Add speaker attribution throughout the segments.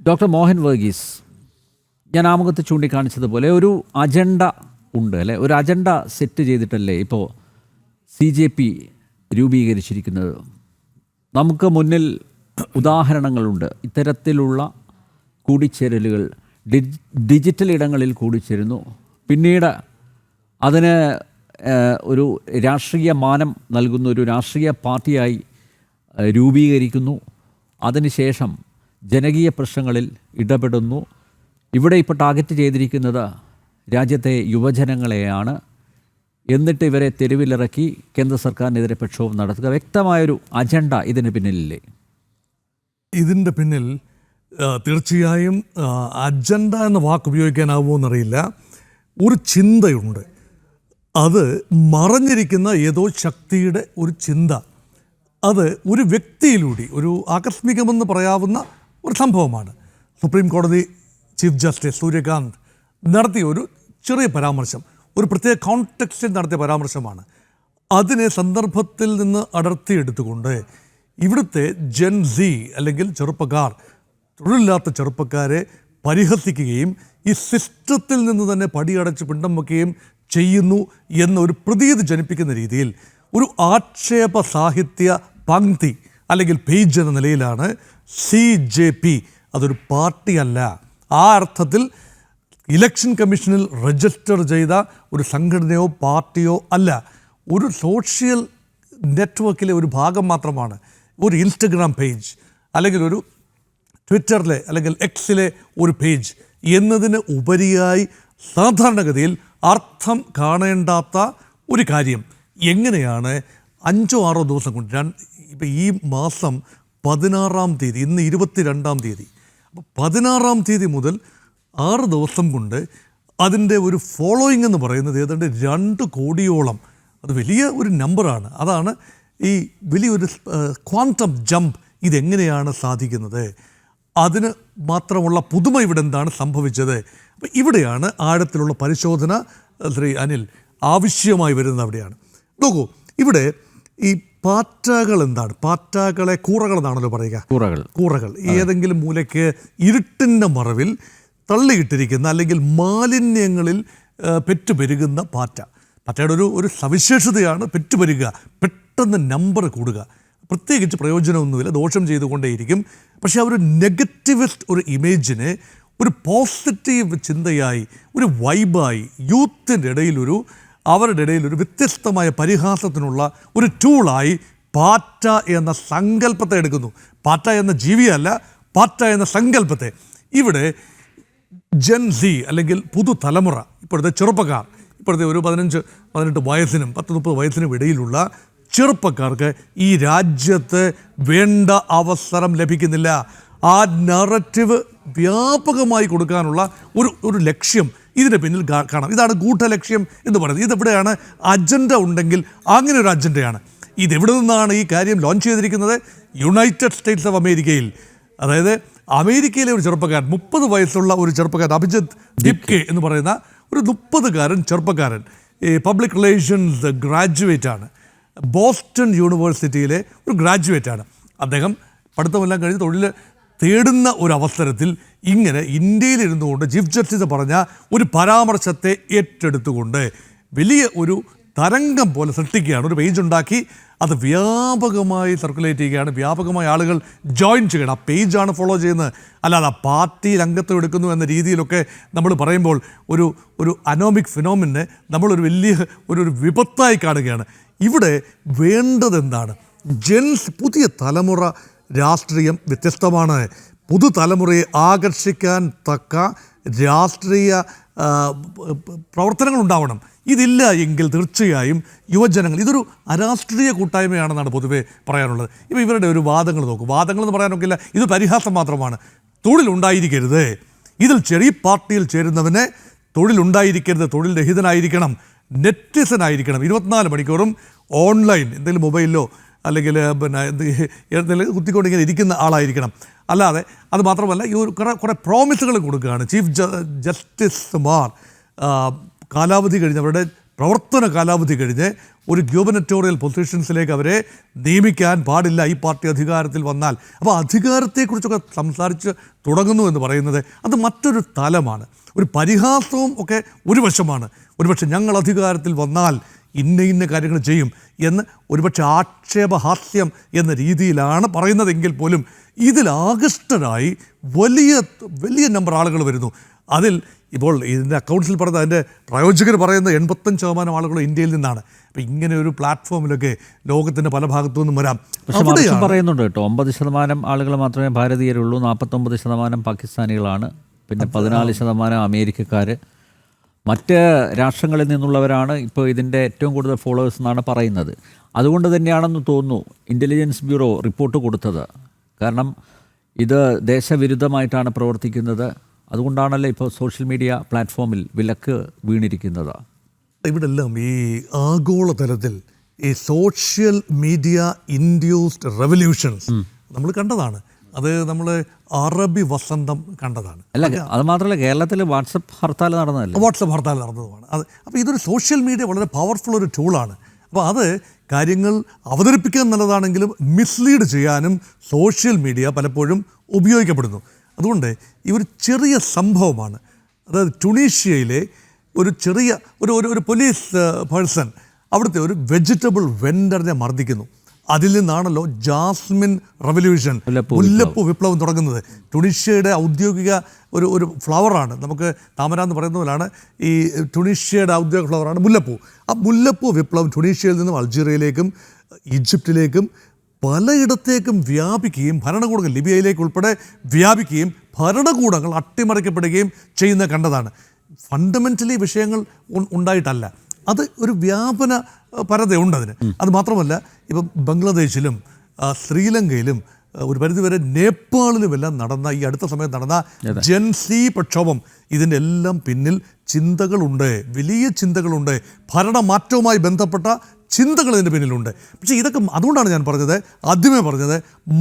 Speaker 1: Doctor Mohan Varghese, ഞാൻ ആമുഖത്ത് ചൂണ്ടിക്കാണിച്ചതുപോലെ ഒരു agenda ഉണ്ട് അല്ലേ? ഒരു അജണ്ട സെറ്റ് ചെയ്തിട്ടല്ലേ ഇപ്പോൾ CJP രൂപീകരിച്ചിരിക്കുന്നത്. നമുക്ക് മുന്നിൽ ഉദാഹരണങ്ങളുണ്ട്. ഇത്തരത്തിലുള്ള കൂടിച്ചേരലുകൾ ഡിജിറ്റൽ ഇടങ്ങളിൽ കൂടിച്ചേരുന്നു, പിന്നീട് അതിന് ഒരു രാഷ്ട്രീയ മാനം നൽകുന്ന ഒരു രാഷ്ട്രീയ പാർട്ടിയായി രൂപീകരിക്കുന്നു. അതിനുശേഷം ജനകീയ പ്രശ്നങ്ങളിൽ ഇടപെടുന്നു. ഇവിടെ ഇപ്പോൾ ടാർഗറ്റ് ചെയ്തിരിക്കുന്നത് രാജ്യത്തെ യുവജനങ്ങളെയാണ്. എന്നിട്ട് ഇവരെ തെരുവിലിറക്കി കേന്ദ്ര സർക്കാരിനെതിരെ പ്രക്ഷോഭം നടത്തുക. വ്യക്തമായൊരു അജണ്ട ഇതിന് പിന്നിലില്ലേ?
Speaker 2: ഇതിൻ്റെ പിന്നിൽ തീർച്ചയായും അജണ്ട എന്ന വാക്ക് ഉപയോഗിക്കാനാവുമോ എന്നറിയില്ല. ഒരു ചിന്തയുണ്ട്. അത് മറഞ്ഞിരിക്കുന്ന ഏതോ ശക്തിയുടെ ഒരു ചിന്ത. അത് ഒരു വ്യക്തിയിലൂടെ ഒരു ആകസ്മികമെന്ന് പറയാവുന്ന ഒരു സംഭവമാണ്. സുപ്രീം കോടതി ചീഫ് ജസ്റ്റിസ് സൂര്യകാന്ത് നടത്തിയ ഒരു ചെറിയ പരാമർശം, ഒരു പ്രത്യേക കോണ്ടെക്സ്റ്റിൽ നടത്തിയ പരാമർശമാണ്. അതിനെ സന്ദർഭത്തിൽ നിന്ന് അടർത്തിയെടുത്തുകൊണ്ട് ഇവിടുത്തെ ജെൻ സി അല്ലെങ്കിൽ ചെറുപ്പക്കാർ, തൊഴിലില്ലാത്ത ചെറുപ്പക്കാരെ പരിഹസിക്കുകയും ഈ സിസ്റ്റത്തിൽ നിന്ന് തന്നെ പടിയടച്ച് പിണ്ടം വയ്ക്കുകയും ചെയ്യുന്നു എന്നൊരു പ്രതീതി ജനിപ്പിക്കുന്ന രീതിയിൽ ഒരു ആക്ഷേപ സാഹിത്യ പങ്ക്തി അല്ലെങ്കിൽ പേജ് എന്ന നിലയിലാണ് CJP. അതൊരു പാർട്ടിയല്ല. ആ അർത്ഥത്തിൽ ഇലക്ഷൻ കമ്മീഷനിൽ രജിസ്റ്റർ ചെയ്ത ഒരു സംഘടനയോ പാർട്ടിയോ അല്ല. ഒരു സോഷ്യൽ നെറ്റ്വർക്കിലെ ഒരു ഭാഗം മാത്രമാണ്. ഒരു ഇൻസ്റ്റഗ്രാം പേജ് അല്ലെങ്കിൽ ഒരു ട്വിറ്ററിലെ അല്ലെങ്കിൽ എക്സിലെ ഒരു പേജ് എന്നതിന് ഉപരിയായി സാധാരണഗതിയിൽ അർത്ഥം കാണേണ്ടാത്ത ഒരു കാര്യം എങ്ങനെയാണ് 5-6 ദിവസം കൊണ്ട് ഇപ്പം ഈ മാസം 16-ാം തീയതി, ഇന്ന് 22-ാം തീയതി, അപ്പോൾ 16-ാം തീയതി മുതൽ 6 ദിവസം കൊണ്ട് അതിൻ്റെ ഒരു ഫോളോയിങ് എന്ന് പറയുന്നത് ഏതാണ്ട് 2 കോടിയോളം. അത് വലിയ ഒരു നമ്പറാണ്. അതാണ് ഈ വലിയൊരു ക്വാണ്ടം ജമ്പ്. ഇതെങ്ങനെയാണ് സാധിക്കുന്നത്? അതിന് മാത്രമുള്ള പുതുമ ഇവിടെ എന്താണ് സംഭവിച്ചത്? അപ്പോൾ ഇവിടെയാണ് ആഴത്തിലുള്ള പരിശോധന ശ്രീ അനിൽ ആവശ്യമായി വരുന്നത്. അവിടെയാണ് നോക്കൂ, ഇവിടെ ഈ പാറ്റകൾ എന്താണ്? പാറ്റകളെ കൂറകൾ എന്നാണല്ലോ പറയുക. കൂറകൾ ഏതെങ്കിലും മൂലയ്ക്ക് ഇരുട്ടിൻ്റെ മറവിൽ തള്ളിയിട്ടിരിക്കുന്ന അല്ലെങ്കിൽ മാലിന്യങ്ങളിൽ പെറ്റുപെരുകുന്ന പാറ്റയുടെ ഒരു സവിശേഷതയാണ് പെറ്റുപെരുക, പെട്ടെന്ന് നമ്പർ കൂടുക. പ്രത്യേകിച്ച് പ്രയോജനമൊന്നുമില്ല, ദോഷം ചെയ്തുകൊണ്ടേയിരിക്കും. പക്ഷേ ഒരു നെഗറ്റിവിസ്റ്റ് ഒരു ഇമേജിനെ ഒരു പോസിറ്റീവ് ചിന്തയായി, ഒരു വൈബായി യൂത്തിൻ്റെ ഇടയിലൊരു അവരുടെ ഇടയിൽ ഒരു വ്യത്യസ്തമായ പരിഹാസത്തിനുള്ള ഒരു ടൂളായി പാറ്റ എന്ന സങ്കല്പത്തെ എടുക്കുന്നു. പാറ്റ എന്ന ജീവിയല്ല, പാറ്റ എന്ന സങ്കല്പത്തെ. ഇവിടെ ജെൻ സി അല്ലെങ്കിൽ പുതുതലമുറ, ഇപ്പോഴത്തെ ചെറുപ്പക്കാർ, ഇപ്പോഴത്തെ ഒരു 15-18 വയസ്സിനും 10-30 വയസ്സിനും ഇടയിലുള്ള ചെറുപ്പക്കാർക്ക് ഈ രാജ്യത്ത് വേണ്ട അവസരം ലഭിക്കുന്നില്ല. ആ നറേറ്റീവ് വ്യാപകമായി കൊടുക്കാനുള്ള ഒരു ലക്ഷ്യം ഇതിന് പിന്നിൽ കാണാം. ഇതാണ് ഗൂഢലക്ഷ്യം എന്ന് പറയുന്നത്. ഇതെവിടെയാണ് അജണ്ട ഉണ്ടെങ്കിൽ അങ്ങനെ ഒരു അജണ്ടയാണ്. ഇതെവിടെ നിന്നാണ് ഈ കാര്യം ലോഞ്ച് ചെയ്തിരിക്കുന്നത്? യുണൈറ്റഡ് സ്റ്റേറ്റ്സ് ഓഫ് അമേരിക്കയിൽ. അതായത് അമേരിക്കയിലെ ഒരു ചെറുപ്പക്കാരൻ, 30 വയസ്സുള്ള ഒരു ചെറുപ്പക്കാരൻ, അഭിജിത്ത് ദിപ്കെ എന്ന് പറയുന്ന ഒരു 30-കാരൻ ചെറുപ്പക്കാരൻ, പബ്ലിക് റിലേഷൻസ് ഗ്രാജുവേറ്റാണ്. ബോസ്റ്റൺ യൂണിവേഴ്സിറ്റിയിലെ ഒരു ഗ്രാജുവേറ്റാണ്. അദ്ദേഹം പഠിത്തമെല്ലാം കഴിഞ്ഞ് തൊഴിൽ തേടുന്ന ഒരു അവസരത്തിൽ ഇങ്ങനെ ഇന്ത്യയിലിരുന്നുകൊണ്ട് ചീഫ് ജസ്റ്റിസ് പറഞ്ഞ ഒരു പരാമർശത്തെ ഏറ്റെടുത്തുകൊണ്ട് വലിയ ഒരു തരംഗം പോലെ സൃഷ്ടിക്കുകയാണ്. ഒരു പേജ് ഉണ്ടാക്കി അത് വ്യാപകമായി സർക്കുലേറ്റ് ചെയ്യുകയാണ്. വ്യാപകമായി ആളുകൾ ജോയിൻ ചെയ്യണം. ആ പേജാണ് ഫോളോ ചെയ്യുന്നത്, അല്ലാതെ പാർട്ടിയിൽ അംഗത്വം എടുക്കുന്നു എന്ന രീതിയിലൊക്കെ നമ്മൾ പറയുമ്പോൾ ഒരു അനോമിക് ഫിനോമിനെ നമ്മളൊരു വലിയ ഒരു വിപത്തായി കാണുകയാണ്. ഇവിടെ വേണ്ടതെന്താണ്? പുതിയ തലമുറ രാഷ്ട്രീയം വ്യത്യസ്തമാണ്. പുതുതലമുറയെ ആകർഷിക്കാൻ തക്ക രാഷ്ട്രീയ പ്രവർത്തനങ്ങൾ ഉണ്ടാവണം. ഇതില്ല എങ്കിൽ തീർച്ചയായും യുവജനങ്ങൾ, ഇതൊരു അരാഷ്ട്രീയ കൂട്ടായ്മയാണെന്നാണ് പൊതുവെ പറയാനുള്ളത്. ഇപ്പോൾ ഇവരുടെ ഒരു വാദങ്ങൾ നോക്കും. വാദങ്ങളെന്ന് പറയാനൊക്കില്ല, ഇത് പരിഹാസം മാത്രമാണ്. തൊഴിലുണ്ടായിരിക്കരുത്. ഇതിൽ ചെറിയ പാർട്ടിയിൽ ചേരുന്നവന് തൊഴിലുണ്ടായിരിക്കരുത്, തൊഴിൽ രഹിതനായിരിക്കണം, നെറ്റിസനായിരിക്കണം, 24 മണിക്കൂറും ഓൺലൈൻ എന്തെങ്കിലും മൊബൈലിലോ അല്ലെങ്കിൽ എന്തെങ്കിലും കുത്തിക്കൊണ്ടിങ്ങനെ ഇരിക്കുന്ന ആളായിരിക്കണം. അല്ലാതെ അത് മാത്രമല്ല, ഈ കുറേ പ്രോമിസുകൾ കൊടുക്കുകയാണ്. ചീഫ് ജസ്റ്റിസുമാർ കാലാവധി കഴിഞ്ഞവരുടെ പ്രവർത്തന കാലാവധി കഴിഞ്ഞ് ഒരു ഗവർണറ്റോറിയൽ പൊസിഷൻസിലേക്ക് അവരെ നിയമിക്കാൻ പാടില്ല ഈ പാർട്ടി അധികാരത്തിൽ വന്നാൽ. അപ്പോൾ അധികാരത്തെക്കുറിച്ചൊക്കെ സംസാരിച്ച് തുടങ്ങുന്നു എന്ന് പറയുന്നത് അത് മറ്റൊരു തലമാണ്. ഒരു പരിഹാസവും ഒക്കെ ഒരു വശമാണ്. ഒരുപക്ഷെ ഞങ്ങൾ അധികാരത്തിൽ വന്നാൽ ഇന്ന കാര്യങ്ങൾ ചെയ്യും എന്ന് ഒരുപക്ഷെ ആക്ഷേപഹാസ്യം എന്ന രീതിയിലാണ് പറയുന്നതെങ്കിൽ പോലും ഇതിൽ ആകൃഷ്ടരായി വലിയ നമ്പർ ആളുകൾ വരുന്നു. അതിൽ ഇപ്പോൾ ഇതിൻ്റെ അക്കൗണ്ട്സിൽ പറയുന്നത് അതിൻ്റെ പ്രയോജകർ പറയുന്നത് 85% ആളുകൾ ഇന്ത്യയിൽ നിന്നാണ്. അപ്പം ഇങ്ങനെ ഒരു പ്ലാറ്റ്ഫോമിലൊക്കെ ലോകത്തിൻ്റെ പല ഭാഗത്തു നിന്നും വരാം.
Speaker 1: പക്ഷെ മറിച്ചും പറയുന്നുണ്ട് കേട്ടോ, 50% ആളുകൾ മാത്രമേ ഭാരതീയരുള്ളൂ, 49% പാകിസ്ഥാനികളാണ്, പിന്നെ 14% അമേരിക്കക്കാർ, മറ്റ് രാഷ്ട്രങ്ങളിൽ നിന്നുള്ളവരാണ് ഇപ്പോൾ ഇതിൻ്റെ ഏറ്റവും കൂടുതൽ ഫോളോവേഴ്സ് എന്നാണ് പറയുന്നത്. അതുകൊണ്ട് തന്നെയാണെന്ന് തോന്നുന്നു ഇൻ്റലിജൻസ് ബ്യൂറോ റിപ്പോർട്ട് കൊടുത്തത്. കാരണം ഇത് ദേശവിരുദ്ധമായിട്ടാണ് പ്രവർത്തിക്കുന്നത്. അതുകൊണ്ടാണല്ലോ ഇപ്പോൾ സോഷ്യൽ മീഡിയ പ്ലാറ്റ്ഫോമിൽ വിലക്ക് വീണിരിക്കുന്നത്.
Speaker 2: ഇവിടെല്ലാം ഈ ആഗോളതലത്തിൽ ഈ സോഷ്യൽ മീഡിയ ഇൻഡ്യൂസ്ഡ് റെവല്യൂഷൻസ് നമ്മൾ കണ്ടതാണ്. അത് നമ്മൾ അറബി വസന്തം കണ്ടതാണ്.
Speaker 1: അല്ല, അത് മാത്രമല്ല കേരളത്തിൽ വാട്സപ്പ് ഹർത്താൽ നടന്നതല്ലേ?
Speaker 2: വാട്സപ്പ് ഹർത്താൽ നടന്നതുമാണ് അത്. അപ്പോൾ ഇതൊരു സോഷ്യൽ മീഡിയ വളരെ പവർഫുൾ ഒരു ടൂളാണ്. അപ്പോൾ അത് കാര്യങ്ങൾ അവതരിപ്പിക്കാൻ നല്ലതാണെങ്കിലും മിസ്ലീഡ് ചെയ്യാനും സോഷ്യൽ മീഡിയ പലപ്പോഴും ഉപയോഗിക്കപ്പെടുന്നു. അതുകൊണ്ട് ഈ ഒരു ചെറിയ സംഭവമാണ്. അതായത് ടുണീഷ്യയിലെ ഒരു ചെറിയ ഒരു പോലീസ് പേഴ്സൺ അവിടുത്തെ ഒരു വെജിറ്റബിൾ വെൻഡറിനെ മർദ്ദിക്കുന്നു. അതിൽ നിന്നാണല്ലോ ജാസ്മിൻ റവല്യൂഷൻ, മുല്ലപ്പൂ വിപ്ലവം തുടങ്ങുന്നത്. ടുണീഷ്യയുടെ ഔദ്യോഗിക ഒരു ഫ്ലവറാണ്. നമുക്ക് താമര എന്ന് പറയുന്ന പോലാണ് ഈ ടുണീഷ്യയുടെ ഔദ്യോഗിക ഫ്ലവറാണ് മുല്ലപ്പൂ. ആ മുല്ലപ്പൂ വിപ്ലവം ടുണീഷ്യയിൽ നിന്നും അൾജീരിയയിലേക്കും ഈജിപ്തിലേക്കും പലയിടത്തേക്കും വ്യാപിക്കുകയും ഭരണകൂടങ്ങൾ ലിബിയയിലേക്ക് ഉൾപ്പെടെ വ്യാപിക്കുകയും ഭരണകൂടങ്ങൾ അട്ടിമറിക്കപ്പെടുകയും ചെയ്യുന്ന കണ്ടതാണ്. ഫണ്ടമെൻ്റലി വിഷയങ്ങൾ ഉണ്ടായിട്ടല്ല, അത് ഒരു വ്യാപന പരതയുണ്ട് അതിന്. അത് മാത്രമല്ല, ഇപ്പം ബംഗ്ലാദേശിലും ശ്രീലങ്കയിലും ഒരു പരിധിവരെ നേപ്പാളിലുമെല്ലാം നടന്ന ഈ അടുത്ത സമയത്ത് നടന്ന ജൻസി പ്രക്ഷോഭം, ഇതിൻ്റെ എല്ലാം പിന്നിൽ ചിന്തകളുണ്ട്, വലിയ ചിന്തകളുണ്ട്, ഭരണമാറ്റവുമായി ബന്ധപ്പെട്ട ചിന്തകൾ ഇതിൻ്റെ പിന്നിലുണ്ട്. പക്ഷേ ഇതൊക്കെ അതുകൊണ്ടാണ് ഞാൻ പറഞ്ഞത്, ആദ്യമേ പറഞ്ഞത്,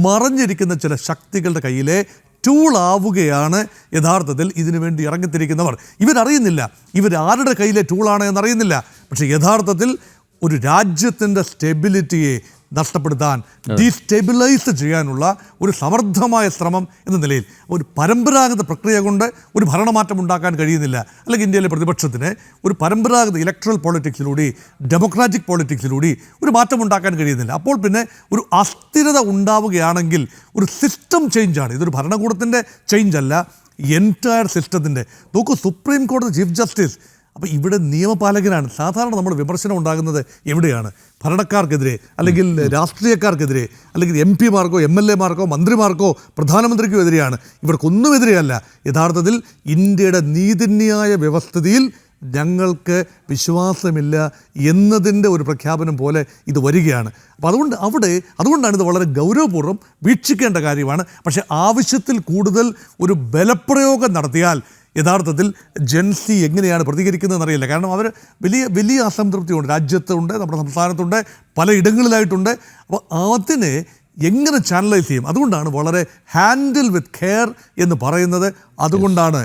Speaker 2: മറഞ്ഞിരിക്കുന്ന ചില ശക്തികളുടെ കയ്യിലെ ടൂളാവുകയാണ് യഥാർത്ഥത്തിൽ ഇതിനു വേണ്ടി ഇറങ്ങിത്തിരിക്കുന്നവർ. ഇവരറിയുന്നില്ല ഇവർ ആരുടെ കയ്യിലെ ടൂളാണ് എന്നറിയുന്നില്ല. പക്ഷേ യഥാർത്ഥത്തിൽ ഒരു രാജ്യത്തിൻ്റെ സ്റ്റെബിലിറ്റിയെ നഷ്ടപ്പെടുത്താൻ, ഡീസ്റ്റെബിലൈസ് ചെയ്യാനുള്ള ഒരു സമർത്ഥമായ ശ്രമം എന്ന നിലയിൽ ഒരു പരമ്പരാഗത പ്രക്രിയ കൊണ്ട് ഒരു ഭരണമാറ്റം ഉണ്ടാക്കാൻ കഴിയുന്നില്ല. അല്ലെങ്കിൽ ഇന്ത്യയിലെ പ്രതിപക്ഷത്തിന് ഒരു പരമ്പരാഗത ഇലക്ട്രൽ പോളിറ്റിക്സിലൂടെ, ഡെമോക്രാറ്റിക് പോളിറ്റിക്സിലൂടെ ഒരു മാറ്റം ഉണ്ടാക്കാൻ കഴിയുന്നില്ല. അപ്പോൾ പിന്നെ ഒരു അസ്ഥിരത ഉണ്ടാവുകയാണെങ്കിൽ ഒരു സിസ്റ്റം ചേഞ്ചാണ്. ഇതൊരു ഭരണകൂടത്തിൻ്റെ ചേഞ്ചല്ല, എൻറ്റയർ സിസ്റ്റത്തിൻ്റെ. നോക്കൂ, സുപ്രീം കോടതി ചീഫ് ജസ്റ്റിസ്. അപ്പോൾ ഇവിടെ നിയമപാലകനാണ്. സാധാരണ നമ്മൾ വിമർശനം ഉണ്ടാകുന്നത് എവിടെയാണ്? ഭരണക്കാർക്കെതിരെ, അല്ലെങ്കിൽ രാഷ്ട്രീയക്കാർക്കെതിരെ, അല്ലെങ്കിൽ MP-മാർക്കോ MLA-മാർക്കോ മന്ത്രിമാർക്കോ പ്രധാനമന്ത്രിക്കോ എതിരെയാണ്. ഇവർക്കൊന്നും എതിരെയല്ല. യഥാർത്ഥത്തിൽ ഇന്ത്യയുടെ നീതിന്യായ വ്യവസ്ഥിതിയിൽ ഞങ്ങൾക്ക് വിശ്വാസമില്ല എന്നതിൻ്റെ ഒരു പ്രഖ്യാപനം പോലെ ഇത് വരികയാണ്. അപ്പോൾ അതുകൊണ്ടാണ് ഇത് വളരെ ഗൗരവപൂർവ്വം വീക്ഷിക്കേണ്ട കാര്യമാണ്. പക്ഷേ ആവശ്യത്തിൽ കൂടുതൽ ഒരു ബലപ്രയോഗം നടത്തിയാൽ യഥാർത്ഥത്തിൽ ജൻസി എങ്ങനെയാണ് പ്രതികരിക്കുന്നതെന്ന് അറിയില്ല. കാരണം അവർ വലിയ അസംതൃപ്തിയുണ്ട്, രാജ്യത്തുണ്ട്, നമ്മുടെ സംസ്ഥാനത്തുണ്ട്, പലയിടങ്ങളിലായിട്ടുണ്ട്. അപ്പോൾ അതിനെ എങ്ങനെ ചാനലൈസ് ചെയ്യും? അതുകൊണ്ടാണ് വളരെ ഹാൻഡിൽ വിത്ത് കെയർ എന്ന് പറയുന്നത്. അതുകൊണ്ടാണ്